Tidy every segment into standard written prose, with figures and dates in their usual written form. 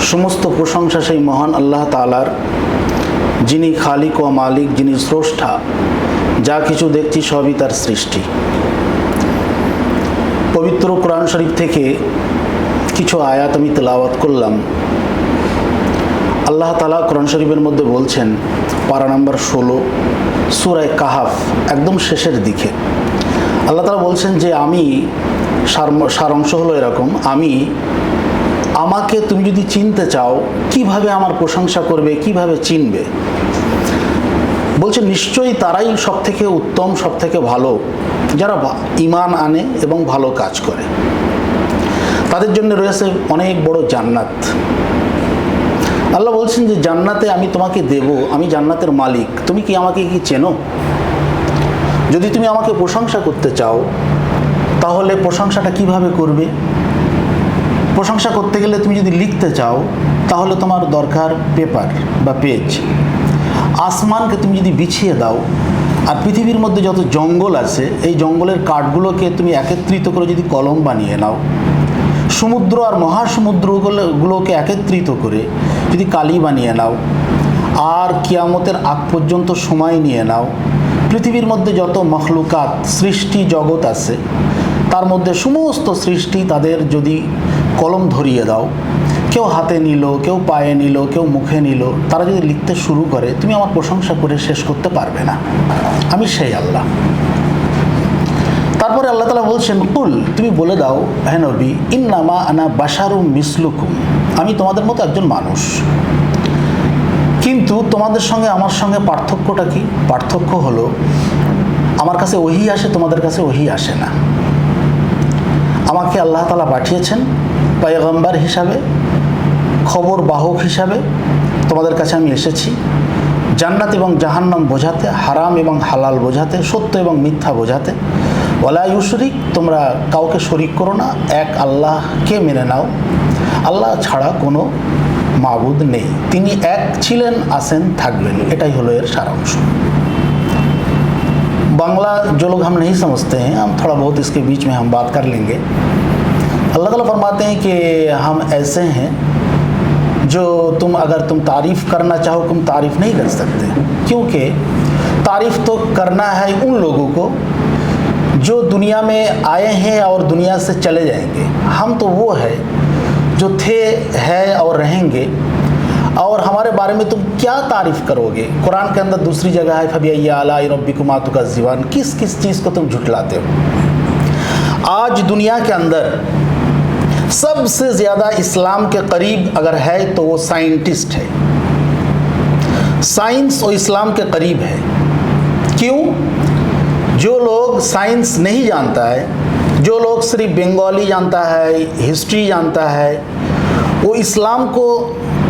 সমস্ত প্রশংসা সেই মহান আল্লাহ তাআলার, যিনি খালিক ও মালিক, যিনি স্রষ্টা। যা কিছু দেখছি সবই তার সৃষ্টি। পবিত্র কোরআন শরীফ থেকে কিছু আয়াত আমি তেলাওয়াত করলাম। আল্লাহ তাআলা কোরআন শরীফের মধ্যে বলছেন, পারা নাম্বার 16, সূরা কাহাফ, একদম শেষের দিকে আল্লাহ তাআলা বলছেন যে আমি, সার অংশ হলো এরকম, আমাকে তুমি যদি চিনতে চাও, কিভাবে আমার প্রশংসা করবে, কিভাবে চিনবে? বলছে নিশ্চয়ই তারাই সব থেকে উত্তম, সব থেকে ভালো, যারা ঈমান আনে এবং ভালো কাজ করে। তাদের জন্য রয়েছে অনেক বড় জান্নাত। আল্লাহ বলছেন যে জান্নাতে আমি তোমাকে দেব, আমি জান্নাতের মালিক। তুমি কি আমাকে কি চেনো? যদি তুমি আমাকে প্রশংসা করতে চাও, তাহলে প্রশংসাটা কিভাবে করবে? প্রশংসা করতে গেলে তুমি যদি লিখতে চাও, তাহলে তোমার দরকার পেপার বা পেজ। আসমানকে তুমি যদি বিছিয়ে দাও, আর পৃথিবীর মধ্যে যত জঙ্গল আছে, এই জঙ্গলের কাঠগুলোকে তুমি একত্রিত করে যদি কলম বানিয়ে নাও, সমুদ্র আর মহাসমুদ্রগুলোকে একত্রিত করে যদি কালি বানিয়ে নাও, আর কিয়ামতের আগ পর্যন্ত সময় নিয়ে নাও, পৃথিবীর মধ্যে যত মখলুকাত সৃষ্টি জগৎ আছে, তার মধ্যে সমস্ত সৃষ্টি তাদের যদি কলম ধরিয়ে দাও, কেউ হাতে নিল, কেউ পায়ে নিল, কেউ মুখে নিল, তারা যদি লিখতে শুরু করে, তুমি আমার প্রশংসা করে শেষ করতে পারবে না। আমি সেই আল্লাহ। তারপরে আল্লাহ তাআলা বলছেন, কুল, তুমি বলে দাও হে নবী, ইন্নামা আনা বাশারুম মিসলুকুম, আমি তোমাদের মতো একজন মানুষ। কিন্তু তোমাদের সঙ্গে আমার সঙ্গে পার্থক্যটা কি? পার্থক্য হলো, আমার কাছে ওহী আসে, তোমাদের কাছে ওহী আসে না। আমাকে আল্লাহ তাআলা পাঠিয়েছেন পয়গম্বর হিসাবে, খবর বাহক হিসাবে তোমাদের কাছে আমি এসেছি, জান্নাত এবং জাহান্নাম বোঝাতে, হারাম এবং হালাল বোঝাতে, সত্য এবং মিথ্যা বোঝাতে। ওয়ালা ইউশরিক, তোমরা কাউকে শরিক করো না, এক আল্লাহকে মেনে নাও। আল্লাহ ছাড়া কোনো মাবুদ নেই, তিনি এক ছিলেন, আছেন, থাকবেন। এটাই হলো এর সারাংশ। बांग्ला जो लोग हम नहीं समझते हैं, हम थोड़ा बहुत इसके बीच में हम बात कर लेंगे। अल्लाह ताला फरमाते हैं कि हम ऐसे हैं जो अगर तुम तारीफ़ करना चाहो, तुम तारीफ़ नहीं कर सकते, क्योंकि तारीफ़ तो करना है उन लोगों को जो दुनिया में आए हैं और दुनिया से चले जाएंगे। हम तो वो है जो थे, है और रहेंगे, और हमारे बारे में तुम क्या तारीफ़ करोगे? कुरान के अंदर दूसरी जगह है, फबिअय्यि आलाइ रब्बिकुमा तुकज़्ज़िबान, किस किस चीज़ को तुम झुठलाते हो? आज दुनिया के अंदर सबसे ज़्यादा इस्लाम के करीब अगर है तो वो साइंटिस्ट है। साइंस और इस्लाम के करीब है। क्यों? जो लोग साइंस नहीं जानता है, जो लोग सिर्फ बंगाली जानता है, हिस्ट्री जानता है, वो इस्लाम को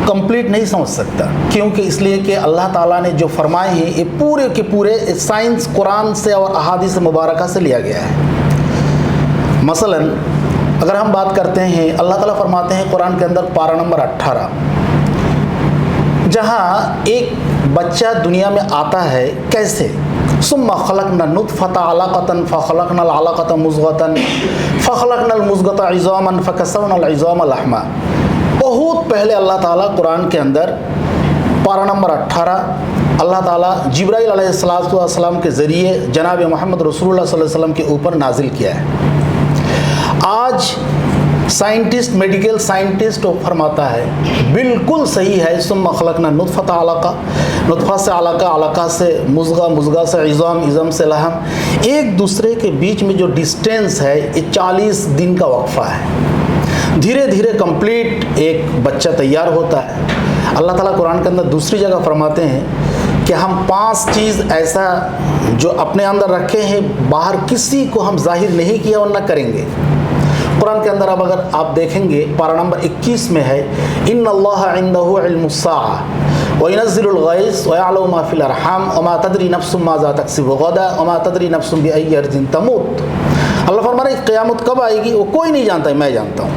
कंप्लीट नहीं समझ सकता। क्योंकि इसलिए कि अल्लाह ताला ने जो फरमाए हैं, ये पूरे के पूरे साइंस कुरान से और अहादीस मुबारका से लिया गया है। मसलन अगर हम बात करते हैं, अल्लाह ताला फरमाते हैं कुरान के अंदर पारा नंबर 18, जहाँ एक बच्चा दुनिया में आता है कैसे, सुम्मा खलकना नुतफता अलकतन फखलकनल अलकत मुज़गतन फखलकनल मुज़गत इज़ामन फकसवनल इज़ाम लहमा। बहुत पहले अल्लाह ताला कुरान के अंदर पारा नंबर 18 अल्लाह ताला जिब्राइल अलैहिस्सलाम के ज़रिए जनाब मोहम्मद रसूलुल्लाह सल्लल्लाहु अलैहि वसल्लम के ऊपर नाजिल किया है। आज साइंटिस्ट, मेडिकल साइंटिस्ट वो फरमाता है बिल्कुल सही है, सुम्मा खलकना नुतफता अलका, नुतफा से अलका, अलका से मुज़गा, मुज़गा से इज़ाम, इज़ाम से लहम। एक दूसरे के बीच में जो डिस्टेंस है, ये 40 दिन का वक्फा है। धीरे धीरे कंप्लीट एक बच्चा तैयार होता है। अल्लाह ताला कुरान के अंदर दूसरी जगह फरमाते हैं कि हम 5 चीज़ ऐसा जो अपने अंदर रखे हैं, बाहर किसी को हम जाहिर नहीं किया और न करेंगे। कुरान के अंदर अब अगर आप देखेंगे, पारा नंबर 21 में है, इन्नल्लाह इंदहु इल्मुस्साअ व युनज़्ज़िलुल गैस व यअलमु मा फिल अरहाम व मा तदरी नफ्सुम माज़ा तक्सिबु गदा व मा तदरी नफ्सुम बिअय्यि अर्ज़िन तमूत। अल्लाह फरमा रहे क़यामत कब आएगी वो कोई नहीं जानता है, मैं जानता हूँ।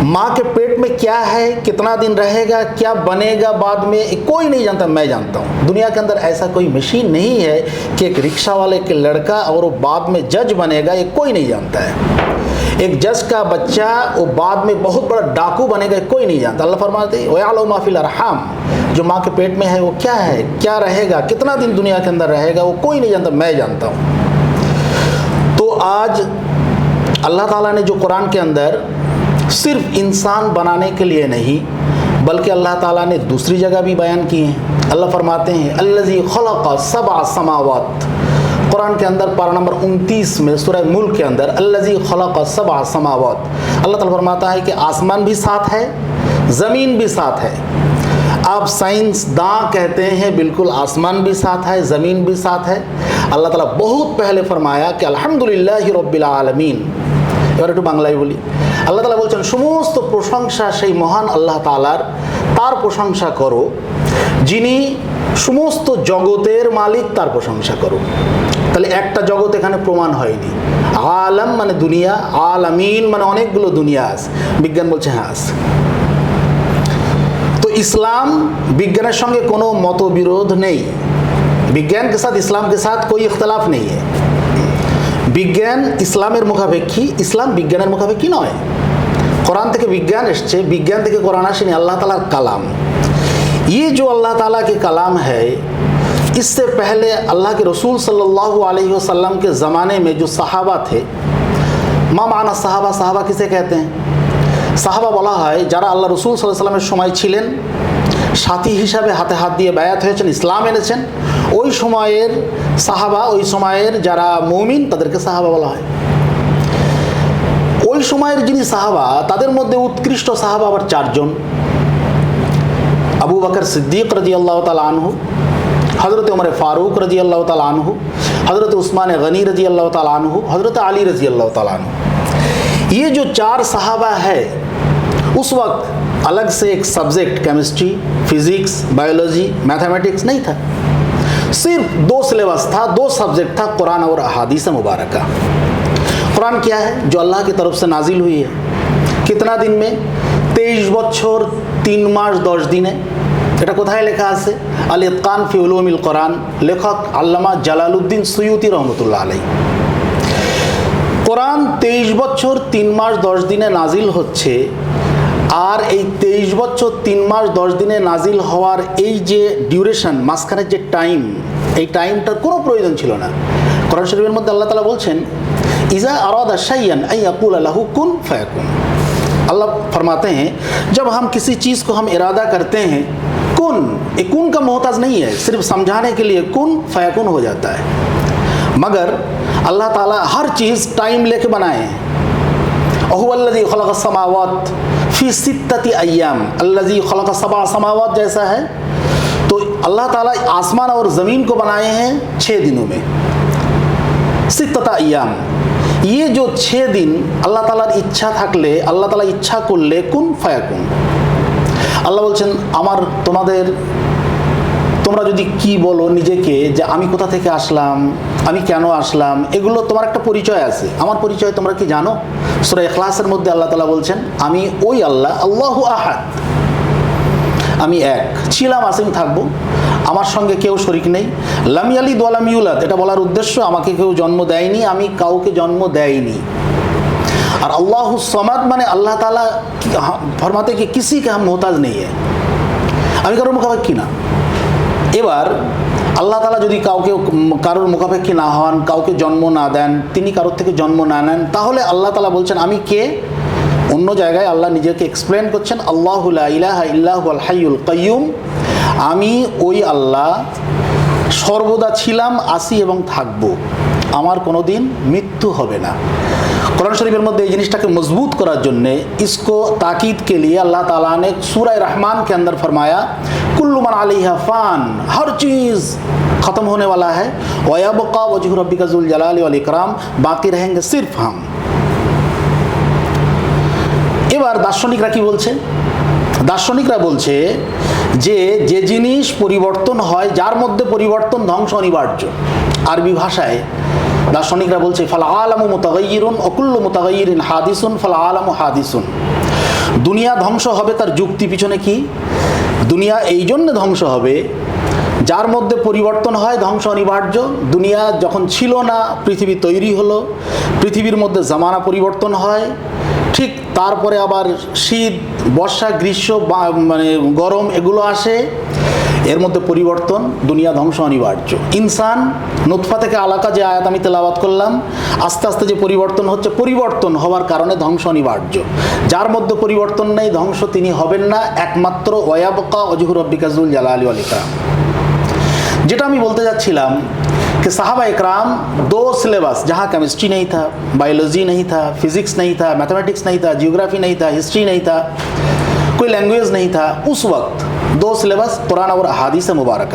माँ के पेट में क्या है, कितना दिन रहेगा, क्या बनेगा बाद में, कोई नहीं जानता, मैं जानता हूँ। दुनिया के अंदर ऐसा कोई मशीन नहीं है कि एक रिक्शा वाले के लड़का और वो बाद में जज बनेगा, ये कोई नहीं जानता है। एक जज का बच्चा वो बाद में बहुत बड़ा डाकू बनेगा, कोई नहीं जानता। अल्लाह फरमाते हैं वयअलमु मा फिल अरहाम, जो माँ के पेट में है वो क्या है, क्या रहेगा, कितना दिन दुनिया के अंदर रहेगा, वो कोई नहीं जानता, मैं जानता हूँ। तो आज अल्लाह ताला ने जो कुरान के अंदर सिर्फ इंसान बनाने के लिए नहीं, बल्कि अल्लाह ताला ने दूसरी जगह भी बयान किए हैं। अल्लाह फरमाते हैं अल्लज़ी खलक़ सबअ समावात, कुरान के अंदर पारा नंबर 29 में सूरह मुल्क के अंदर अल्लज़ी खलक़ सबअ समावात, अल्लाह ताला फरमाता है कि आसमान भी साथ है, ज़मीन भी साथ है। आप साइंसदान कहते हैं बिल्कुल आसमान भी साथ है, ज़मीन भी साथ है। अल्लाह ताला बहुत पहले फरमाया कि अल्हम्दुलिल्लाहि रब्बिल आलमीन। এবার একটু বাংলায় বলি। আল্লাহ তাআলা বলছেন সমস্ত প্রশংসা সেই মহান আল্লাহ তাআলার, তার প্রশংসা করো যিনি সমস্ত জগতের মালিক, তার প্রশংসা করো। তাহলে একটা জগৎ এখানে প্রমাণ হয়নি। আলাম মানে দুনিয়া, আলামিন মানে অনেকগুলো দুনিয়া আছে। বিজ্ঞান বলছে হ্যাঁ আছে। तो इस्लाम विज्ञान संगे कोनो मतविरोध नहीं, विज्ञान के साथ इस्लाम के साथ कोई इख्तलाफ नहीं है। विज्ञान इस्लामेर मुखापेक्षी, इस्लाम विज्ञानेर मुखापेक्षी नয়। कुरान থেকে विज्ञान এসেছে, विज्ञान থেকে कुरान আসেনি, अल्लाह ताला कलाम। ये जो अल्लाह ताला के कलाम है, इससे पहले अल्लाह के रसूल सल्लल्लाहु अलैहि वसल्लम के ज़माने में जो सहाबा थे, मा माना सहाबा, सहाबा किसे कहते हैं? সাহাবা বলা হয় যারা আল্লাহ রসুল সাল্লাল্লাহু আলাইহি ওয়াসাল্লামের সময় ছিলেন, সাথী হিসাবে হাতে হাত দিয়ে বায়াত হয়েছেন, ইসলাম এনেছেন, ওই সময়ের সাহাবা, ওই সময়ের যারা মুমিন তাদেরকে সাহাবা বলা হয়। ওই সময়ের যিনি সাহাবা, তাদের মধ্যে উৎকৃষ্ট সাহাবা আবার চারজন। আবু বকর সিদ্দিক রাদিয়াল্লাহু তাআলা আনহু, হযরত ওমর ফারুক রাদিয়াল্লাহু তাআলা আনহু, হযরত उस्मान गनी রাদিয়াল্লাহু তাআলা আনহু, হযরত আলী রাদিয়াল্লাহু তাআলা আনহু। ये जो चार सहाबा है, उस वक्त अलग से एक subject chemistry, physics, biology, mathematics नहीं था। सिर्फ दो सिलेबस था, दो सब्जेक्ट था, कुरान और अहादीस मुबारक। कुरान क्या है? जो अल्लाह की तरफ से नाजिल हुई है। कितना दिन में? 23 বছর 3 মাস 10 দিনে। এটা কোথায় লেখা আছে? আল ইতকান ফি উলুমিল কুরআন, লেখক আল্লামা জালালউদ্দিন সুয়ুতি রহমতুল্লাহ আলাইহি। কোরআন 23 বছর 3 মাস 10 দিনে নাজিল হচ্ছে, আর এই 23 বছর 3 মাস 10 দিনে নাজিল হওয়ার এই যে ডিউরেশন, মাঝখানের যে টাইম, এই টাইমটার কোনো প্রয়োজন ছিল না। কোরআন শরীফের মধ্যে আল্লাহ তাআলা বলছেন ইজা আরাদা শাইয়ান আন ইয়াকুলা লাহু কুন ফায়াকুন। अल्लाह फरमाते हैं जब हम किसी चीज़ को हम इरादा करते हैं, कुन, ये कुन का मोहताज नहीं है, सिर्फ समझाने के लिए कुन फयाकुन हो जाता है। मगर अल्लाह ताला हर चीज़ टाइम लेके बनाए हैं। अहुवल्लज़ी खलक़ समावात फ़ी सित्तति अय्याम, अल्लज़ी खलक़ सबअ समावात जैसा है, तो अल्लाह ताला आसमान और ज़मीन को बनाए हैं 6 दिनों में, सित्तता अय्याम। ये जो 6 दिन আল্লাহ তাআলার ইচ্ছা থাকলে, আল্লাহ তাআলা ইচ্ছা করলে কুন ফায়াকুন। আল্লাহ বলছেন আমার তোমাদের, তোমরা যদি কি বলো নিজেকে যে আমি কোথা থেকে আসলাম, আমি কেন আসলাম, এগুলো তোমার একটা পরিচয় আছে। আমার পরিচয় তোমরা কি জানো? সূরা ইখলাসের মধ্যে আল্লাহ তাআলা বলছেন আমি ওই আল্লাহ, আল্লাহু আহাদ, আমি এক, ছিলাম, আসিম, থাকবো, আমার সঙ্গে কেউ শরিক নেই। লাম ইয়ালিদ ওয়া লাম ইউলাদ, এটা বলার উদ্দেশ্য আমাকে কেউ জন্ম দেয়নি, আমি কাউকে জন্ম দেয়নি। আর আল্লাহু সমাদ মানে আল্লাহ তাআলা ফরমাতে কি কিসি কে হাম মোহতাজ নেই है, আমি কারোর মুখাপেক্ষী না। এবার আল্লাহ তাআলা যদি কাউকে কারোর মুখাপেক্ষী না হন, কাউকে জন্ম না দেন, তিনি কারোর থেকে জন্ম না নেন, তাহলে আল্লাহ তাআলা বলছেন আমি কে? অন্য জায়গায় আল্লাহ নিজেকে এক্সপ্লেন করছেন আল্লাহু লা ইলাহা ইল্লা হুয়াল হাইয়ুল কাইয়ুম, আমি ওই আল্লাহ সর্বদা ছিলাম, আসি এবং থাকব, আমার কোনো দিন মৃত্যু হবে না। कुरान शरीफের মধ্যে এই জিনিসটাকে मजबूत करार জন্যে इसको ताकीद के लिए अल्लाह ताला ने सूरह रहमान के अंदर फरमाया कुल्लु मन अलैहा फान, हर चीज़ ख़त्म होने वाला है, व यबका वजहु रब्बिका जुल जलाली वल इकराम, बाकी रहेंगे सिर्फ हम। এবার দার্শনিকরা কি বলছে? দার্শনিকরা বলছে যে যে জিনিস পরিবর্তন হয়, যার মধ্যে পরিবর্তন ধ্বংস অনিবার্য। আরবি ভাষায় দার্শনিকরা বলছে ফাল আলামু মুতাগায়্যিরুন ওয়া কুল্লু মুতাগায়্যিরিন হাদিসুন ফাল আলামু হাদিসুন। দুনিয়া ধ্বংস হবে তার যুক্তি পিছনে কি? দুনিয়া এই জন্য ধ্বংস হবে, যার মধ্যে পরিবর্তন হয় ধ্বংস অনিবার্য। দুনিয়া যখন ছিল না, পৃথিবী তৈরি হলো, পৃথিবীর মধ্যে জামানা পরিবর্তন হয়, ঠিক তারপরে আবার শীত, বর্ষা, গ্রীষ্ম, মানে গরম, এগুলো আসে, এর মধ্যে পরিবর্তন, দুনিয়া ধ্বংস অনিবার্য। ইনসান নুতফা থেকে আলাকা, যে আয়াত আমি তেলাওয়াত করলাম, আস্তে আস্তে যে পরিবর্তন হচ্ছে, পরিবর্তন হওয়ার কারণে ধ্বংস অনিবার্য। যার মধ্যে পরিবর্তন নেই, ধ্বংস তিনি হবেন না, একমাত্র ওয়ায়াবকা ওয়াজহু রাব্বিকা যুল জালালি ওয়াল ইকরাম। যেটা আমি বলতে যাচ্ছিলাম कि साहबा इकराम दो सिलेबस, जहाँ केमिस्ट्री नहीं था, बायोलॉजी नहीं था, फिजिक्स नहीं था, मैथमेटिक्स नहीं था, जियोग्राफी नहीं था, हिस्ट्री नहीं था, कोई लैंग्वेज नहीं था, उस वक्त दो सिलेबस कुरान और अहादीस मुबारक।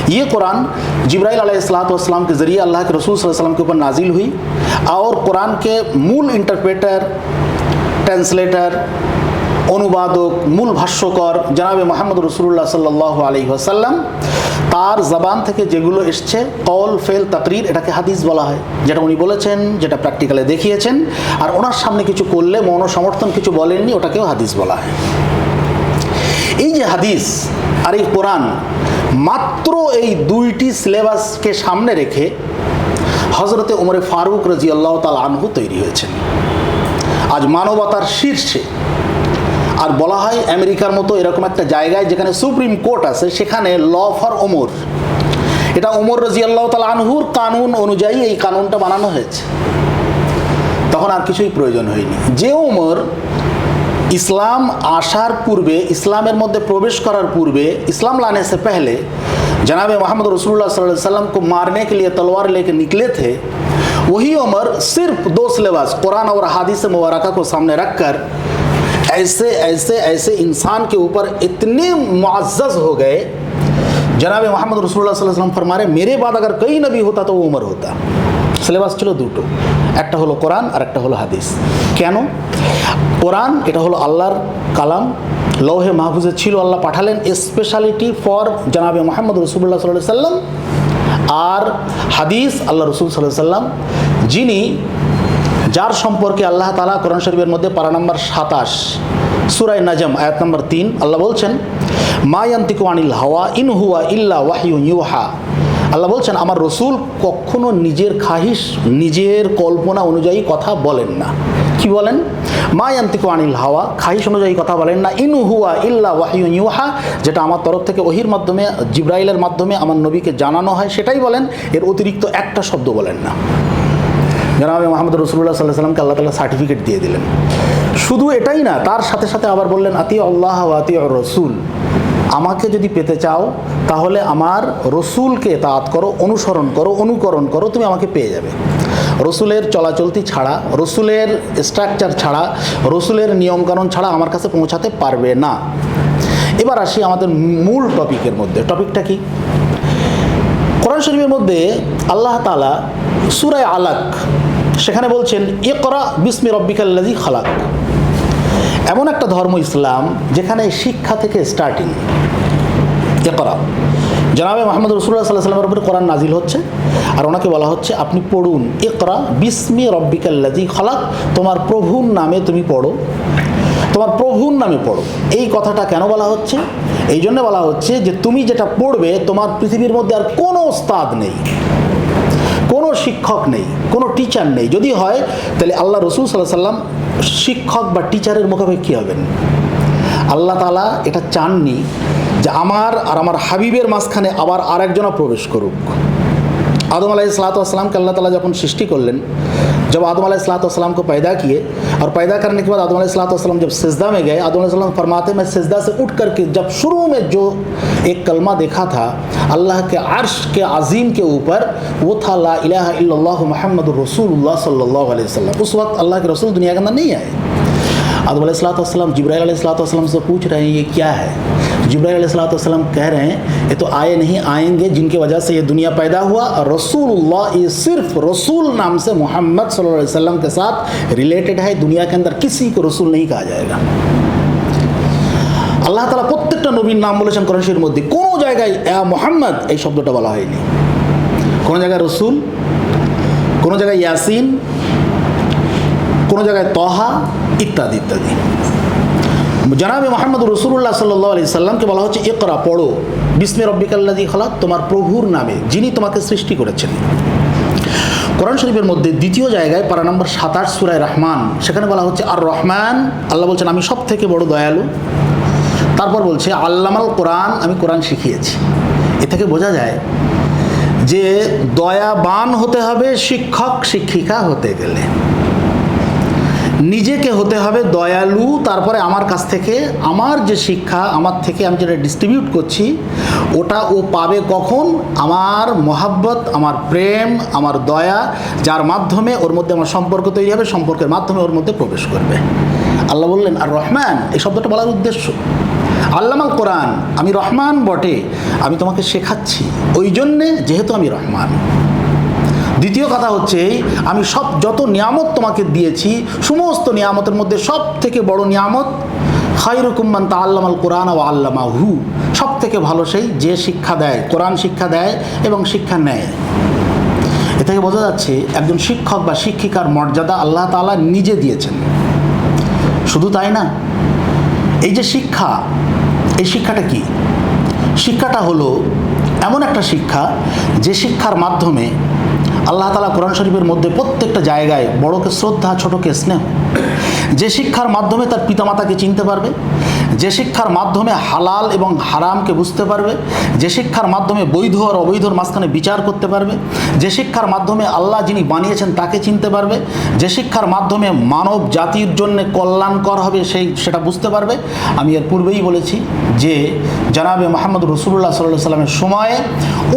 ये कुरान जिब्राइल अलैहिस्सलाम के ज़रिए अल्लाह के रसूल सल्लल्लाहु अलैहि वसल्लम के ऊपर नाजिल हुई, और कुरान के मूल इंटरप्रेटर, ट्रांसलेटर, অনুবাদক, মূল ভাষ্যকর জনাবে মুহাম্মদ রাসূলুল্লাহ সাল্লাল্লাহু আলাইহি ওয়াসাল্লাম, তার জবান থেকে যেগুলো এসছে, কওল, ফেল, তাকরির, এটাকে হাদিস বলা হয়। যেটা উনি বলেছেন, যেটা প্র্যাকটিক্যালে দেখিয়েছেন, আর ওনার সামনে কিছু করলে মৌনসমর্থন কিছু বলেননি, ওটাকেও হাদিস বলা হয়। এই যে হাদিস আর এই কোরআন, মাত্র এই দুইটি সিলেবাসকে সামনে রেখে হযরতে ওমর ফারুক রাদিয়াল্লাহু তাআলা আনহু তৈরি হয়েছেন আজ মানবতার শীর্ষে। আর বলা হয় আমেরিকার মতো এরকম একটা জায়গায় যেখানে সুপ্রিম কোর্ট আছে, সেখানে ল ফর ওমর, এটা ওমর রাদিয়াল্লাহু তাআলা আনহুর কানুন অনুযায়ী এই কানুনটা বানানো হয়েছে। তখন আর কিছুই প্রয়োজন হয়নি। যে ওমর इस्लाम आसार पूर्वे, इस्लामेर मध्य प्रवेश करार पूर्वे, इस्लाम लाने से पहले जनाब मोहम्मद रसूलुल्लाह सल्लल्लाहु अलैहि वसल्लम को मारने के लिए तलवार लेकर निकले थे, वही उमर सिर्फ दो सिलेबस कुरान और हदीस मुबारका को सामने रखकर ऐसे ऐसे ऐसे इंसान के ऊपर इतने मुअज़्ज़ज़ हो गए। जनाब मोहम्मद रसूलुल्लाह सल्लल्लाहु अलैहि वसल्लम फरमा रहे, मेरे बाद अगर कोई नबी होता तो वो उमर होता। সিলেবাস ছিল দুটো, একটা হলো কোরআন আর একটা হলো হাদিস। কেন? কোরআন এটা হলো আল্লাহর কালাম, লৌহে মাহফুজে ছিল, আল্লাহ পাঠালেন স্পেশালিটি ফর জনাবে মুহাম্মদ রাসূলুল্লাহ সাল্লাল্লাহু আলাইহি ওয়াসাল্লাম। আর হাদিস আল্লাহ রাসূল সাল্লাল্লাহু আলাইহি ওয়াসাল্লাম, যিনি, যার সম্পর্কে আল্লাহ তাআলা কোরআন শরীফের মধ্যে পারা নাম্বার 27 সূরা নাজম আয়াত নাম্বার 3 আল্লাহ বলছেন, মা ইয়ান্তিকু আনিল হাওয়া ইন হুয়া ইল্লা ওয়াহয়ুন ইউহা। আল্লাহ বলছেন, আমার রসুল কখনো নিজের খাহিশ, নিজের কল্পনা অনুযায়ী কথা বলেন না। কি বলেন? মা ইয়ান্তিকু আনিল হাওয়া, খাহিশ অনুযায়ী কথা বলেন না। ইন হুয়া ইল্লা ওয়াহয়ুন ইউহা, যেটা আমার তরফ থেকে ওহির মাধ্যমে, জিব্রাইলের মাধ্যমে আমার নবীকে জানানো হয় সেটাই বলেন, এর অতিরিক্ত একটা শব্দ বলেন না। জনাবে মুহাম্মদ রাসূলুল্লাহ সাল্লাল্লাহু আলাইহি ওয়াসাল্লামকে আল্লাহ তাআলা সার্টিফিকেট দিয়ে দিলেন। শুধু এটাই না, তার সাথে সাথে আবার বললেন, আতিউ আল্লাহ ওয়া আতিউর রাসূল, আমাকে যদি পেতে চাও তাহলে আমার রসুলকে তাআত করো, অনুসরণ করো, অনুকরণ করো, তুমি আমাকে পেয়ে যাবে। রসুলের চলাচলতি ছাড়া, রসুলের স্ট্রাকচার ছাড়া, রসুলের নিয়মকানুন ছাড়া আমার কাছে পৌঁছাতে পারবে না। এবার আসি আমাদের মূল টপিকের মধ্যে। টপিকটা কি? কোরআন শরীফের মধ্যে আল্লাহ তাআলা সূরা আলাক, সেখানে বলছেন, ইকরা বিসমি রাব্বিকাল্লাযী খালাক। এমন একটা ধর্ম ইসলাম যেখানে শিক্ষা থেকে স্টার্টিং। ইকরা, জনাবে মুহাম্মদ রাসূলুল্লাহ সাল্লাল্লাহু আলাইহি ওয়াসাল্লামের উপরে কোরআন নাজিল হচ্ছে, আর ওনাকে বলা হচ্ছে আপনি পড়ুন, ইকরা বিসমি রাব্বিকাল্লাযী খালাক, তোমার প্রভুর নামে তুমি পড়ো, তোমার প্রভুর নামে পড়ো। এই কথাটা কেন বলা হচ্ছে? এই জন্য বলা হচ্ছে যে তুমি যেটা পড়বে, তোমার পৃথিবীর মধ্যে আর কোনো ওস্তাদ নেই, কোনো শিক্ষক নেই, কোনো টিচার নেই। যদি হয় তাহলে আল্লাহ রসুল সাল্লাল্লাহু আলাইহি ওয়াসাল্লাম শিক্ষক বা টিচারের মুখাপেক্ষি হবেন। আল্লাহ তাআলা এটা চাননি যে আমার আর আমার হাবিবের মাঝখানে আবার আরেকজনও প্রবেশ করুক। आदम अलैहिस्सलाम के अल्लाह ताला जब सृष्टि कर लें, जब आदम अलैहिस्सलाम को पैदा किए और पैदा करने के बाद आदम अलैहिस्सलाम जब सिजदा में गए, आदम अलैहिस्सलाम फरमाते मैं सिजदा से उठ करके जब शुरू में जो एक कलमा देखा था अल्लाह के अर्श के अजीम के ऊपर, वो था ला इलाहा इल्लल्लाह मुहम्मदुर रसूलुल्लाह सल्लल्लाहु अलैहि वसल्लम। उस वक्त अल्लाह के रसूल दुनिया के अंदर नहीं आए। आदम अलैहिस्सलाम जिब्राइल अलैहिस्सलाम से पूछ रहे हैं ये क्या है? जिब्राइल अलैहिस्सलाम कह रहे हैं ये तो आए नहीं, आएंगे, जिनकी वजह से ये दुनिया पैदा हुआ। और रसूलुल्लाह ये सिर्फ रसूल नाम से मोहम्मद सल्लल्लाहु अलैहि वसल्लम के साथ रिलेटेड है। दुनिया के अंदर किसी को रसूल नहीं कहा जाएगा। আল্লাহ তাআলা প্রত্যেকটা নবীর নাম বলেছেন কোরআন শরীফের মধ্যে, কোনো জায়গায় মুহাম্মদ এই শব্দটা বলা হয়নি। কোনো জায়গায় রসুল, কোনো জায়গায় ইয়াসিন, কোনো জায়গায় তহা, ইত্যাদি ইত্যাদি। জনাবে মুহাম্মদ রাসূলুল্লাহ সাল্লাল্লাহু আলাইহি সাল্লামকে বলা হচ্ছে ইকরা, পড়ো, বিসমি রাব্বিকাল্লাযী খালাক, তোমার প্রভুর নামে যিনি তোমাকে সৃষ্টি করেছেন। কোরআন শরীফের মধ্যে দ্বিতীয় জায়গায় পারা নম্বর 27 সূরা রহমান, সেখানে বলা হচ্ছে আর রহমান, আল্লাহ বলছেন আমি সব থেকে বড় দয়ালু। তারপর বলছে আল্লামাল কোরআন, আমি কোরআন শিখিয়েছি। এ থেকে বোঝা যায় যে দয়াবান হতে হবে শিক্ষক শিক্ষিকা হতে গেলে, নিজেকে হতে হবে দয়ালু। তারপরে আমার কাছ থেকে আমার যে শিক্ষা, আমার থেকে আমি যেটা ডিস্ট্রিবিউট করছি, ওটা ও পাবে কখন? আমার মহাব্বত, আমার প্রেম, আমার দয়া, যার মাধ্যমে ওর মধ্যে আমার সম্পর্ক তৈরি হবে, সম্পর্কের মাধ্যমে ওর মধ্যে প্রবেশ করবে। আল্লাহ বললেন আর রহমান, এই শব্দটা বলার উদ্দেশ্য আল্লামাল কোরআন, আমি রহমান বটে, আমি তোমাকে শেখাচ্ছি ওই জন্যে যেহেতু আমি রহমান। দ্বিতীয় কথা হচ্ছে আমি যত নিয়ামত তোমাকে দিয়েছি, সমস্ত নিয়ামতের মধ্যে সব থেকে বড় নিয়ামত খায়রুকুম মান তাআল্লামাল কোরআন ওয়া আল্লামাহু, সব থেকে ভালো সেই যে শিক্ষা দেয়, কোরআন শিক্ষা দেয় এবং শিক্ষা নেয়। এ থেকে বোঝা যাচ্ছে একজন শিক্ষক বা শিক্ষিকার মর্যাদা আল্লাহ তাআলা নিজে দিয়েছেন। শুধু তাই না, এই যে শিক্ষা, এই শিক্ষাটা কি? শিক্ষাটা হলো এমন একটা শিক্ষা যে শিক্ষার মাধ্যমে আল্লাহ তাআলা কোরআন শরীফের মধ্যে প্রত্যেকটা জায়গায় বড়কে শ্রদ্ধা, ছোটকে স্নেহ, যে শিক্ষার মাধ্যমে তার পিতামাতাকে চিনতে পারবে, যে শিক্ষার মাধ্যমে হালাল এবং হারামকে বুঝতে পারবে, যে শিক্ষার মাধ্যমে বৈধ আর অবৈধর মাঝখানে বিচার করতে পারবে, যে শিক্ষার মাধ্যমে আল্লাহ যিনি বানিয়েছেন তাকে চিনতে পারবে, যে শিক্ষার মাধ্যমে মানব জাতির জন্য কল্যাণকর হবে সেটা বুঝতে পারবে। আমি এর পূর্বেই বলেছি যে জনাবে মুহাম্মদ রাসূলুল্লাহ সাল্লাল্লাহু আলাইহি সাল্লামের সময়ে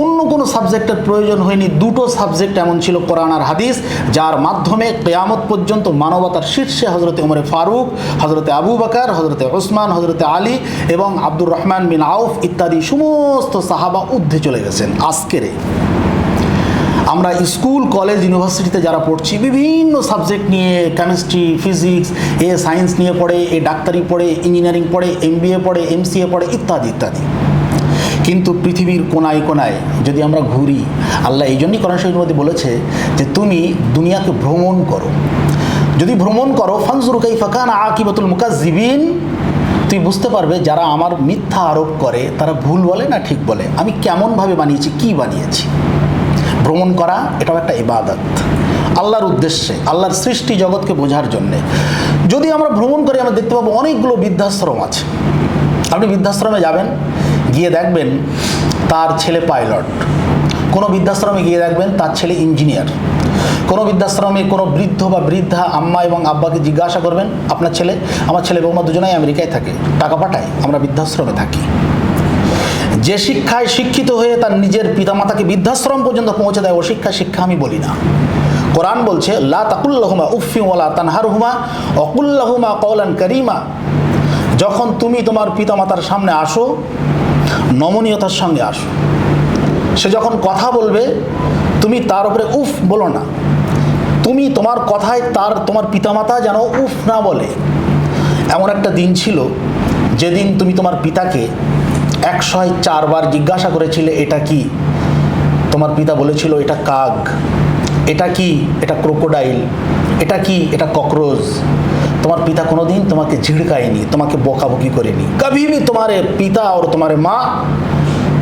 অন্য কোনো সাবজেক্টের প্রয়োজন হয়নি, দুটো সাবজেক্ট এমন ছিল, কোরআন আর হাদিস, যার মাধ্যমে কিয়ামত পর্যন্ত মানবতার শীর্ষে হযরতে ওমর ফারুক, হযরতে আবু বকর, হযরতে ওসমান, হযরতে আলী এবং আব্দুর রহমান বিন আউফ ইত্যাদি সমস্ত সাহাবা ঊর্ধ্বে চলে গেছেন। আজকের আমরা স্কুল, কলেজ, ইউনিভার্সিটিতে যারা পড়ছি বিভিন্ন সাবজেক্ট নিয়ে, কেমিস্ট্রি, ফিজিক্স, সায়েন্স নিয়ে পড়ে, ডাক্তারি পড়ে, ইঞ্জিনিয়ারিং পড়ে, MBA পড়ে, MCA পড়ে ইত্যাদি ইত্যাদি, কিন্তু পৃথিবীর কোনায় কোনায় যদি আমরা ঘুরি, আল্লাহ এই জন্যই কোরআন শরীফের মধ্যে বলেছে যে তুমি দুনিয়াকে ভ্রমণ করো, যদি ভ্রমণ করো ফানজুরু কাইফা কানা আকিবাতুল মুকাজ্জিবিন, তুই বুঝতে পারবে যারা আমার মিথ্যা আরোপ করে তারা ভুল বলে না ঠিক বলে, আমি কেমনভাবে বানিয়েছি, কি বানিয়েছি। ভ্রমণ করা এটাও একটা ইবাদত, আল্লাহর উদ্দেশ্যে, আল্লাহর সৃষ্টি জগৎকে বোঝার জন্যে। যদি আমরা ভ্রমণ করি আমরা দেখতে পাবো অনেকগুলো বৃদ্ধাশ্রম আছে। আপনি বৃদ্ধাশ্রমে যাবেন, গিয়ে দেখবেন তার ছেলে পাইলট, কোনো বৃদ্ধাশ্রমে গিয়ে দেখবেন তার ছেলে ইঞ্জিনিয়ার, কোনো বৃদ্ধাশ্রমে কোনো বৃদ্ধ বা বৃদ্ধা আম্মা এবং আব্বাকে জিজ্ঞাসা করবেন আপনার ছেলে, আমার ছেলে বৌমা দুজনেই আমেরিকায় থাকে, টাকা পাঠায়, আমরা বৃদ্ধাশ্রমে থাকি। যে শিক্ষায় শিক্ষিত হয়ে তার নিজের পিতামাতাকে বৃদ্ধাশ্রম পর্যন্ত পৌঁছে দেয়, ও শিক্ষা আমি বলি না। কোরআন বলছে লা তাকুল্লাহুমা উফফি ওয়ালা তানহারহুমা ওয়াকুল্লাহুমা কওলান কারীমা, যখন তুমি তোমার পিতামাতার সামনে আসো নমনীয়তার সঙ্গে আসো, সে যখন কথা বলবে তুমি তার উপরে উফ বলো না, তুমি তোমার কথায় তোমার পিতামাতা যেন উফ না বলে। এমন একটা দিন ছিল যেদিন তুমি তোমার পিতাকে 104 বার জিজ্ঞাসা করেছিলে এটা কি, তোমার পিতা বলেছিল এটা কাক, এটা কি, এটা ক্রোকোডাইল, এটা কি, এটা ককরোচ। তোমার পিতা কোনোদিন তোমাকে ঝিড়কায়নি, তোমাকে বকাবকি করেনি। कभी भी तुम्हारे पिता और तुम्हारे माँ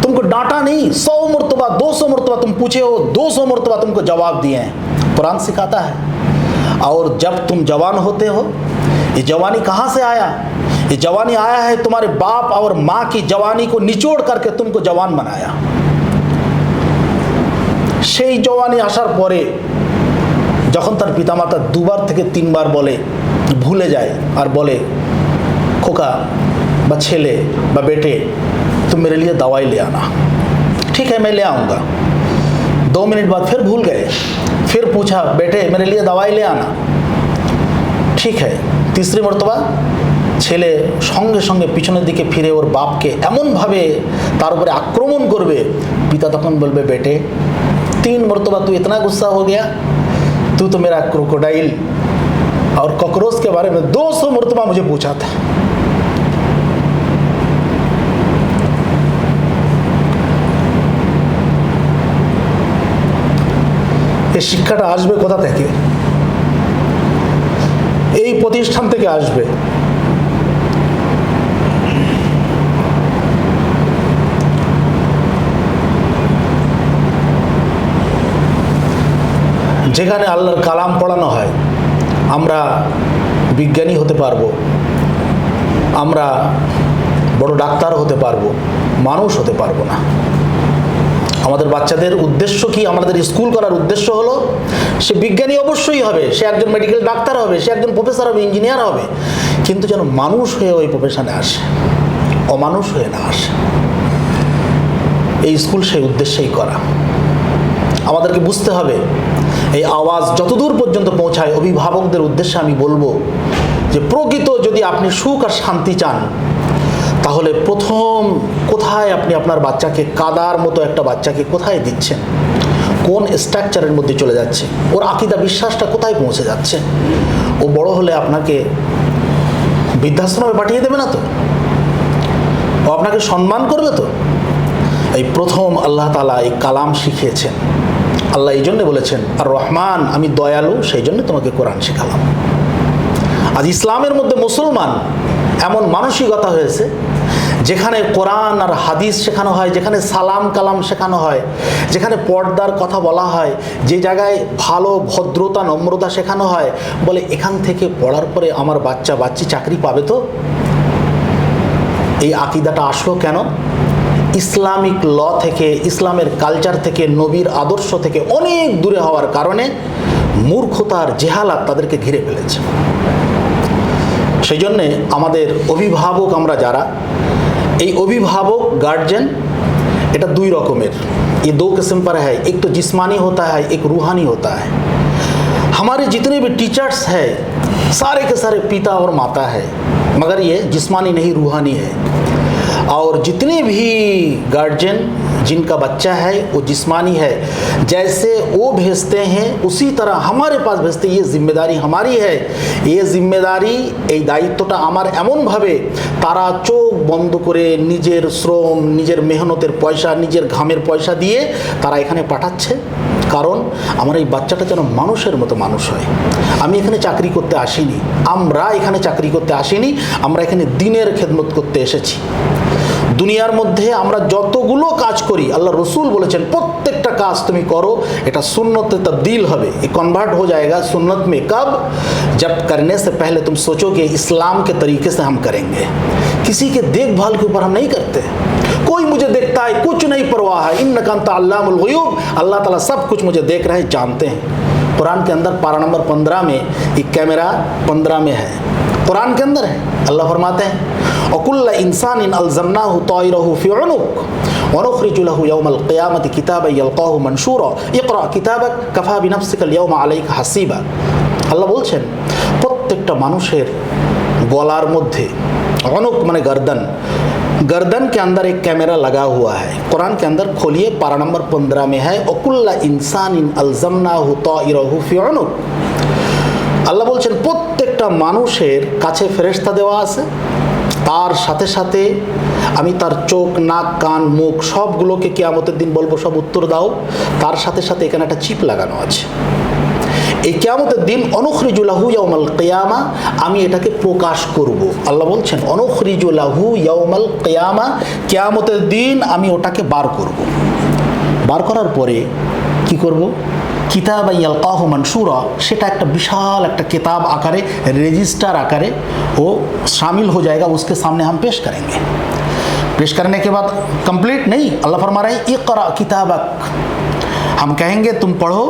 तुमको डांटा नहीं, 100 मरतबा 200 मरतबा तुम पूछे हो, 200 मरतबा तुमको जवाब दिए हैं। कुरान सिखाता है। और जब तुम जवान होते हो, ये जवानी कहाँ से आया? ये जवानी आया है तुम्हारे बाप और माँ की जवानी को निचोड़ करके तुमको जवान बनाया। সেই জওয়ানি আসার পরে যখন তার পিতামাতা 2 বার থেকে 3 বার বলে, ভুলে যায় আর বলে খোকা বা ছেলে বা बेटे तुम मेरे लिए दवाई ले आना। ठीक है मैं ले आऊँगा। 2 मिनट बाद फिर भूल गए, फिर पूछा बेटे मेरे लिए दवाई ले आना। ठीक है, तीसरी मरतबा ছেলে সঙ্গে সঙ্গে পিছনের দিকে ফিরে ওর বাপকে এমনভাবে তার উপরে আক্রমণ করবে, পিতা তখন বলবে बेटे 3 मरतबा तू इतना गुस्सा हो गया, तू तो मेरा क्रोकोडाइल और कॉकरोच के बारे में 200 मरतबा मुझे पूछा था। এই শিক্ষাটা আসবে কোথা থেকে? এই প্রতিষ্ঠান থেকে আসবে। যেখানে আল্লাহর কালাম পড়ানো হয় আমরা বিজ্ঞানী হতে পারবো, আমরা বড় ডাক্তার হতে পারবো, মানুষ হতে পারবো না। আমাদের বাচ্চাদের উদ্দেশ্য কি? আমাদের স্কুল করার উদ্দেশ্য হলো সে বিজ্ঞানী অবশ্যই হবে, সে একজন মেডিকেল ডাক্তার হবে, সে একজন প্রফেসর হবে, ইঞ্জিনিয়ার হবে, কিন্তু যেন মানুষ হয়ে ওই প্রফেশনে আসে, অমানুষ হয়ে না আসে। এই স্কুল সেই উদ্দেশ্যেই করা। আমাদেরকে বুঝতে হবে এই আওয়াজ যতদূর পর্যন্ত পৌঁছায়, অভিভাবকদের উদ্দেশ্যে আমি বলবো যে প্রকৃত যদি আপনি সুখ আর শান্তি চান, তাহলে প্রথম কোথায় আপনি আপনার বাচ্চাকে, কাদার মতো একটা বাচ্চাকে কোথায় দিচ্ছেন, কোন স্ট্রাকচারের মধ্যে চলে যাচ্ছে, ওর আকীদা বিশ্বাসটা কোথায় পৌঁছে যাচ্ছে। ও বড় হলে আপনাকে বৃদ্ধাশ্রমে পাঠিয়ে দেবে না তো? ও আপনাকে সম্মান করবে তো? এই প্রথম আল্লাহ তাআলা এই কালাম শিখিয়েছেন। আল্লাহ এই জন্যে বলেছেন আর রহমান, আমি দয়ালু, সেই জন্য তোমাকে কোরআন শেখালাম। আজ ইসলামের মধ্যে মুসলমান এমন মানসিকতা হয়েছে যেখানে কোরআন আর হাদিস শেখানো হয়, যেখানে সালাম কালাম শেখানো হয়, যেখানে পর্দার কথা বলা হয়, যে জায়গায় ভালো ভদ্রতা নম্রতা শেখানো হয়, বলে এখান থেকে পড়ার পরে আমার বাচ্চা বাচ্চি চাকরি পাবে তো? এই আকীদাটা আসলো কেন? ইসলামিক ল থেকে, ইসলামের কালচার থেকে, নবীর আদর্শ থেকে অনেক দূরে হওয়ার কারণে মূর্খতার জেহালাত তাদেরকে ঘিরে ফেলেছে। সেই জন্যে আমাদের অভিভাবক আমরা যারা, এই অভিভাবক গাर्जियन এটা দুই রকমের। ये दो किस्म पर है, एक तो जिस्मानी होता है, एक रूहानी होता है। हमारे जितने भी टीचर्स हैं सारे के सारे पिता और माता है, मगर ये जिस्मानी नहीं रूहानी है। और जितने भी गार्जियन जिनका बच्चा है वो जिस्मानी है, जैसे वो भेजते हैं उसी तरह हमारे पास भेजते हैं। ये जिम्मेदारी हमारी है। ये जिम्मेदारी এই দায়িত্বটা আমার এমনভাবে তারা চোখ বন্ধ করে নিজের শ্রম, নিজের মেহনতের পয়সা, নিজের ঘামের পয়সা দিয়ে তারা এখানে পাঠাচ্ছে, কারণ আমার এই বাচ্চাটা যেন মানুষের মতো মানুষ হয়। আমি এখানে চাকরি করতে আসিনি, আমরা এখানে চাকরি করতে আসিনি, আমরা এখানে দিনের খেদমত করতে এসেছি। দুনিয়ার মধ্যে আমরা যতগুলো কাজ করি, আল্লাহ রসুল বলেছেন প্রত্যেকটা কাজ তুমি করো, এটা সুন্নতে তब्दील হবে, ये कन्वर्ट हो जाएगा सुन्नत में। कब? जब करने से पहले तुम सोचोगे इस्लाम के तरीके से हम करेंगे। किसी के देखभाल के ऊपर हम नहीं करते। कोई मुझे देखता है, कुछ नहीं परवाह है। इन्नका अंता अल्लामुल गुयूब, अल्लाह ताला सब कुछ मुझे देख रहे हैं, जानते हैं। कुरान के अंदर पारा नंबर 15 में एक कैमरा 15 में है, कुरान के अंदर है। अल्लाह फरमाते हैं वकुल्ल इंसानिन अलज़मनाहु ताइरहु फी उनुक वनुखरिजु लहु यौमल क़ियामति किताबन यल्क़ाहु मनशूरा इक़रा किताबक कफ़ा बिनफ्सिकल यौमा अलैका हसीबा। আল্লাহ বলছেন প্রত্যেকটা মানুষের গলার মধ্যে, অনুক মানে गर्दन, गर्दन के अंदर एक कैमरा लगा हुआ है। कुरान के अंदर खोलिए, पारा नंबर 15 में है वकुल्ल इंसानिन अलज़मनाहु ताइरहु फी उनुक। আল্লাহ বলছেন প্রত্যেকটা মানুষের কাছে ফেরেশতা দেওয়া আছে, তার সাথে সাথে আমি তার চোখ, নাক, কান, মুখ সবগুলোকে কিয়ামতের দিন বলবো সব উত্তর দাও। তার সাথে সাথে এখানে একটা চিপ লাগানো আছে। এই কিয়ামতের দিন অনুখরিজু লাহু ইয়াউমাল কিয়ামা, আমি এটাকে প্রকাশ করব। আল্লাহ বলছেন অনুখরিজু লাহু ইয়াউমাল কিয়ামা, কিয়ামতের দিন আমি ওটাকে বার করব। বার করার পরে কি করব? किताब यल्क़ाहु मनशूरा, সেটা একটা বিশাল একটা किताब आकारे, रजिस्टर आकारे वो शामिल हो जाएगा, उसके सामने हम पेश करेंगे। पेश करने के बाद कंप्लीट नहीं, अल्लाह फरमा रहा है इक़रा किताबक, हम कहेंगे तुम पढ़ो,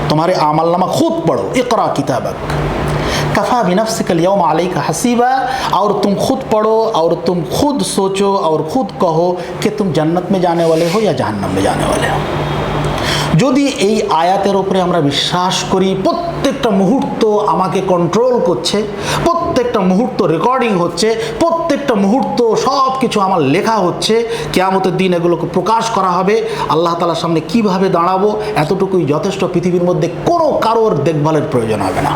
तुम्हारे आमलनामा खुद पढ़ो। इक़रा किताबक कफ़ा बिनफ्सिकल यौमा अलैका हसीबा, और तुम खुद पढ़ो और तुम खुद सोचो और खुद कहो कि तुम जन्नत में जाने वाले हो या जहन्नम में जाने वाले हो। যদি এই আয়াতের উপরে আমরা বিশ্বাস করি, প্রত্যেকটা মুহূর্ত আমাকে কন্ট্রোল করছে, প্রত্যেকটা মুহূর্ত রেকর্ডিং হচ্ছে, প্রত্যেকটা মুহূর্ত সব কিছু আমার লেখা হচ্ছে, কিয়ামতের দিন এগুলোকে প্রকাশ করা হবে, আল্লাহ তাআলার সামনে কিভাবে দাঁড়াবো, এতটুকুই যথেষ্ট। পৃথিবীর মধ্যে কোনো কারোর দেখভালের প্রয়োজন হবে না।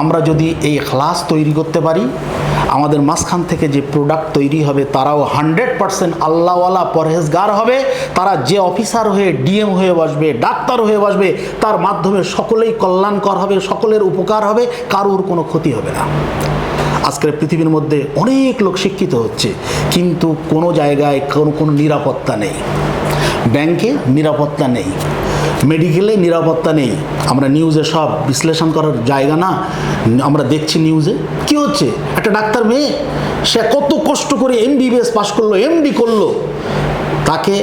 আমরা যদি এই ইখলাস তৈরি করতে পারি, আমাদের মাঝখান থেকে যে প্রোডাক্ট তৈরি হবে তারাও 100% আল্লাহওয়ালা পরহেজগার হবে। তারা যে অফিসার হয়ে, ডিএম হয়ে বসবে, ডাক্তার হয়ে বসবে, তার মাধ্যমে সকলেই কল্যাণকর হবে, সকলের উপকার হবে, কারোর কোনো ক্ষতি হবে না। আজকের পৃথিবীর মধ্যে অনেক লোক শিক্ষিত হচ্ছে, কিন্তু কোনো জায়গায় কোনো নিরাপত্তা নেই। ব্যাংকে নিরাপত্তা নেই, মেডিকেলে নিরাপত্তা নেই, আমরা নিউজে সব বিশ্লেষণ করার জায়গা না, আমরা দেখছি নিউজে কি হচ্ছে। একটা ডাক্তার মেয়ে, সে কত কষ্ট করে MBBS পাশ করলো, MD করলো, তাকে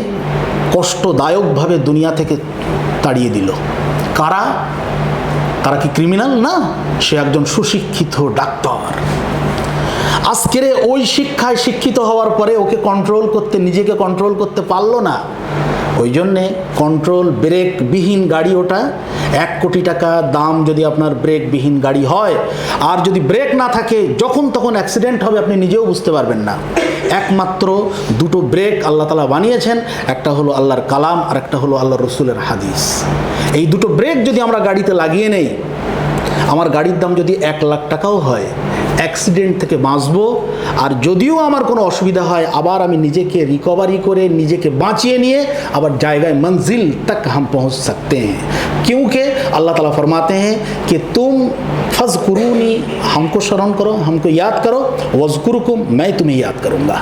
কষ্টদায়কভাবে দুনিয়া থেকে তাড়িয়ে দিল। কারা? তারা কি ক্রিমিনাল? না, সে একজন সুশিক্ষিত ডাক্তার। আজকের ওই শিক্ষায় শিক্ষিত হওয়ার পরে ওকে কন্ট্রোল করতে, নিজেকে কন্ট্রোল করতে পারলো না। ওই জন্যে কন্ট্রোল ব্রেকবিহীন গাড়ি, ওটা 1 কোটি টাকা দাম যদি আপনার ব্রেকবিহীন গাড়ি হয়, আর যদি ব্রেক না থাকে যখন তখন অ্যাক্সিডেন্ট হবে, আপনি নিজেও বুঝতে পারবেন না। একমাত্র দুটো ব্রেক আল্লাহ তাআলা বানিয়েছেন, একটা হলো আল্লাহর কালাম আর একটা হলো আল্লাহর রসুলের হাদিস। এই দুটো ব্রেক যদি আমরা গাড়িতে লাগিয়ে নেই, আমার গাড়ির দাম যদি 1 লাখ টাকাও হয়, অ্যাক্সিডেন্ট থেকে বাঁচবো। আর যদিও আমার কোনো অসুবিধা হয়, আবার আমি নিজেকে রিকভারি করে নিজেকে বাঁচিয়ে নিয়ে আবার জায়গায় मंजिल तक हम पहुंच सकते हैं। क्योंकि अल्लाह ताला फरमाते हैं कि तुम फज़कुरूनी, हमको स्मरण करो, हमको याद करो, वज़कुरुकुम, मैं तुम्हें याद करूँगा।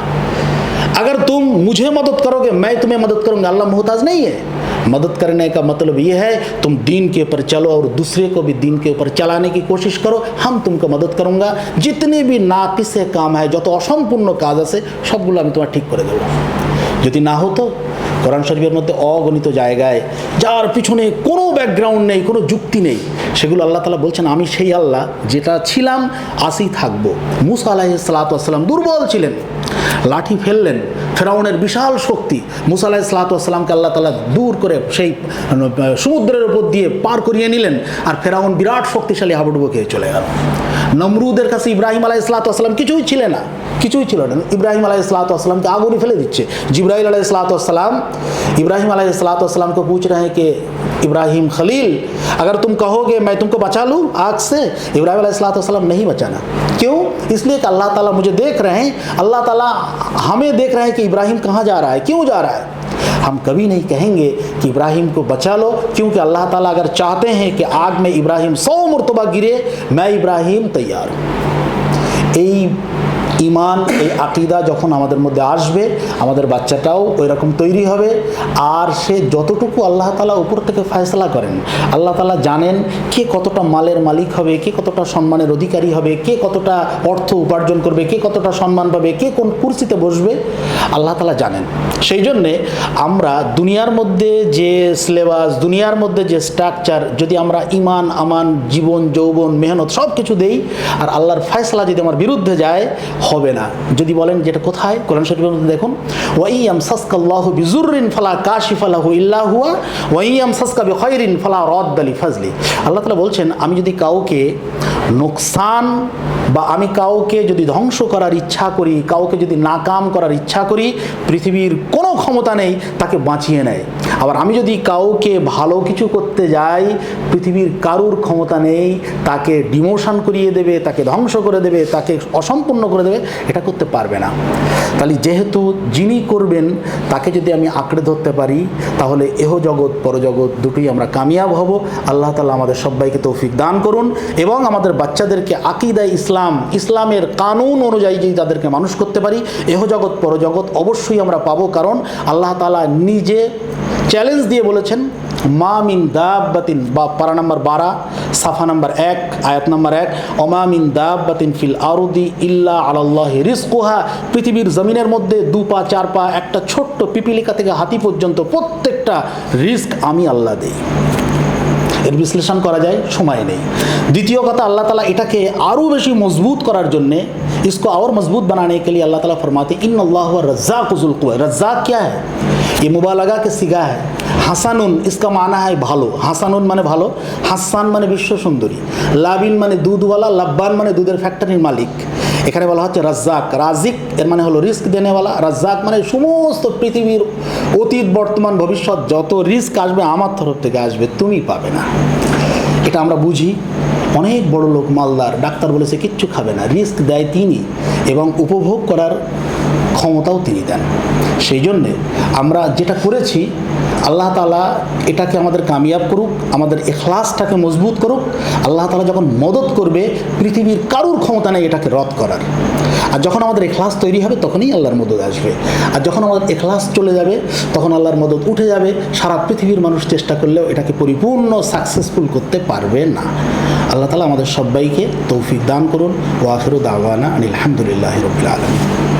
अगर तुम मुझे मदद करोगे, मैं तुम्हें मदद करूँगा। अल्लाह मोहताज नहीं है। मदद करने का मतलब ये है तुम दीन के ऊपर चलो और दूसरे को भी दीन के ऊपर चलाने की कोशिश करो, हम तुमको मदद करूँगा। जितने भी नाकिसे काम है, যত অসম্পূর্ণ কাজ আছে সবগুলো আমি তোমার ঠিক করে দেবো। যদি না হতো, কোরআন শরীফের মধ্যে অগণিত জায়গায় যার পিছনে কোনো ব্যাকগ্রাউন্ড নেই, কোনো যুক্তি নেই, সেগুলো আল্লাহ তাআলা বলছেন আমি সেই আল্লাহ যেটা ছিলাম আসি থাকবো। মুসা আলাইহিস সালাতু ওয়াস সালাম দুর্বল ছিলেন, লাঠি ফেললেন, ফেরাউনের বিশাল শক্তি, মুসা আলাইহিস সালাতু ওয়াস সালামকে আল্লাহ তাআলা দূর করে সেই সমুদ্রের উপর দিয়ে পার করিয়ে নিলেন, আর ফেরাউন বিরাট শক্তিশালী হাবুডুবু খেয়ে চলে গেল। নমরুদের কাছে ইব্রাহিম আলাইহিস সালাতু ওয়াস সালাম কিছুই ছিল না, কিছুই ছিল না। ইব্রাহিম আলাইহিস সালাতু ওয়াস সালামকে আগুনে ফেলে दिच्छे। जिब्राइल अलैहिस्सलाम इब्राहिम अलैहिस्सलाम को पूछ रहे हैं कि इब्राहिम खलील, अगर तुम कहोगे मैं तुमको बचा लूँ आग से, इब्राहिम अलैहिस्सलाम नहीं बचाना। क्यों? इसलिए कि अल्लाह ताला मुझे देख रहे हैं, अल्लाह ताला हमें देख रहे हैं कि इब्राहिम कहाँ जा रहा है, क्यों जा रहा है। हम कभी नहीं कहेंगे कि इब्राहिम को बचा लो, क्योंकि अल्लाह ताला अगर चाहते हैं कि आग में इब्राहिम 100 मरतबा गिरे, मैं इब्राहिम तैयार हूँ। ইমান, এই আকিদা যখন আমাদের মধ্যে আসবে, আমাদের বাচ্চাটাও ওই রকম তৈরি হবে। আর সে যতটুকু আল্লাহ তাআলা উপর থেকে ফয়সালা করেন, আল্লাহ তাআলা জানেন কে কতটা মালের মালিক হবে, কে কতটা সম্মানের অধিকারী হবে, কে কতটা অর্থ উপার্জন করবে, কে কতটা সম্মান পাবে, কে কোন কুরসিতে বসবে, আল্লাহ তাআলা জানেন। সেই জন্যে আমরা দুনিয়ার মধ্যে যে সিলেবাস, দুনিয়ার মধ্যে যে স্ট্রাকচার, যদি আমরা ইমান, আমান, জীবন, যৌবন, মেহনত সব কিছু দেই, আর আল্লাহর ফয়সালা যদি আমার বিরুদ্ধে যায়, হবে না। যদি বলেন যেটা কোথায়, কোরআন শরীফের মধ্যে দেখুন, ওয়াইয়ামসাসকাল্লাহু বিযুররিন ফালা কাশিফা লাহু ইল্লা হুয়া ওয়াইয়ামসাসকা বিখাইরিন ফালা রাদ্দা লিফাজলি। আল্লাহ তাআলা বলছেন, আমি যদি কাউকে নোকসান বা আমি কাউকে যদি ধ্বংস করার ইচ্ছা করি, কাউকে যদি নাকাম করার ইচ্ছা করি, পৃথিবীর কোনো ক্ষমতা নেই তাকে বাঁচিয়ে নেয়। আবার আমি যদি কাউকে ভালো কিছু করতে যাই, পৃথিবীর কারুর ক্ষমতা নেই তাকে ডিমোশন করিয়ে দেবে, তাকে ধ্বংস করে দেবে, তাকে অসম্পূর্ণ করে দেবে, এটা করতে পারবে না। তাহলে যেহেতু যিনি করবেন তাকে যদি আমি আঁকড়ে ধরতে পারি, তাহলে এহ জগৎ পরজগৎ দুটোই আমরা কামিয়াব হব। আল্লাহ তাআলা আমাদের সবাইকে তৌফিক দান করুন, এবং আমাদের বাচ্চাদেরকে আকিদা ইসলাম, ইসলামের কানুন অনুযায়ী যদি তাদেরকে মানুষ করতে পারি, এহ জগৎ পরজগৎ অবশ্যই আমরা পাবো। কারণ আল্লাহ তাআলা নিজে চ্যালেঞ্জ দিয়ে বলেছেন, মা মিন দাব্বাতিন, বা পারা নম্বর 12 সাফা নম্বর 1 আয়াত নম্বর 1, ওমা মিন দাব্বাতিন ফিল আরদি ইল্লা আলাল্লাহি রিজকুহা। পৃথিবীর জমিনের মধ্যে 2 পা 4 পা, একটা ছোট্ট পিপিলিকা থেকে হাতি পর্যন্ত প্রত্যেকটা রিস্ক আমি আল্লাহ দেই। এর বিশ্লেষণ করা যায়, সময় নেই। দ্বিতীয় কথা, আল্লাহ তাআলা এটাকে আরও বেশি মজবুত করার জন্যে, इसको और मजबूत बनाने के लिए अल्लाह ताला फरमाते इन्नल्लाहु रज़्ज़ाक़ुज़ुल क़ुव्वा। रज़्ज़ाक़ क्या है? ये मुबालगा के सिगा है। হাসানুন इसका माना है ভালো, হাসানুন মানে ভালো, হাসান মানে বিশ্ব সুন্দরী, লাবিন মানে দুধওয়ালা, লাব্বান মানে দুধের ফ্যাক্টরির মালিক। এখানে বলা হচ্ছে রাজ্জাক, রাজিক এর মানে হলো রিস্ক দেনেওয়ালা। রাজ্জাক মানে সমস্ত পৃথিবীর অতীত, বর্তমান, ভবিষ্যৎ যত রিস্ক আসবে আমার তরফ থেকে আসবে, তুমি পাবে না। এটা আমরা বুঝি। অনেক বড় লোক, মালদার ডাক্তার বলেছে কিচ্ছু খাবে না, রিস্ক দেয় তিনি, এবং উপভোগ করার ক্ষমতাও তিনি দেন। সেই জন্যে আমরা যেটা করেছি আল্লাহ তাআলা এটাকে আমাদের কামিয়াব করুক, আমাদের ইখলাসটাকে মজবুত করুক। আল্লাহ তাআলা যখন মদত করবে পৃথিবীর কারুর ক্ষমতা নেই এটাকে রদ করার। আর যখন আমাদের ইখলাস তৈরি হবে তখনই আল্লাহর মদত আসবে। আর যখন আমাদের ইখলাস চলে যাবে তখন আল্লাহর মদত উঠে যাবে। সারা পৃথিবীর মানুষ চেষ্টা করলেও এটাকে পরিপূর্ণ সাকসেসফুল করতে পারবে না। আল্লাহ তাআলা আমাদের সবাইকে তৌফিক দান করুন। ওয়া আখিরু দাওয়ানা আনিল হামদুলিল্লাহি রাব্বিল আলামিন।